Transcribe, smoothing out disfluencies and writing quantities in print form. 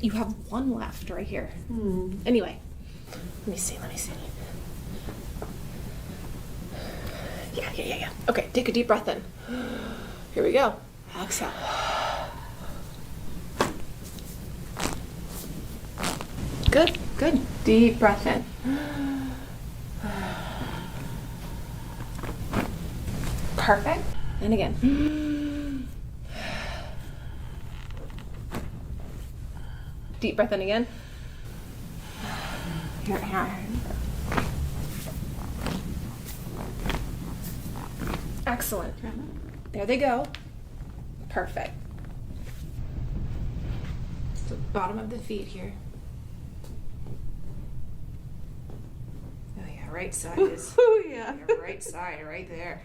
You have one left right here. Anyway, let me see. Yeah. Okay, take a deep breath in. Here we go. Exhale. Good. Deep breath in. Perfect. And again. Deep breath in again. Here. Excellent. There they go. Perfect. The bottom of the feet here. Oh yeah, right side is. Oh yeah. Your right side, right there.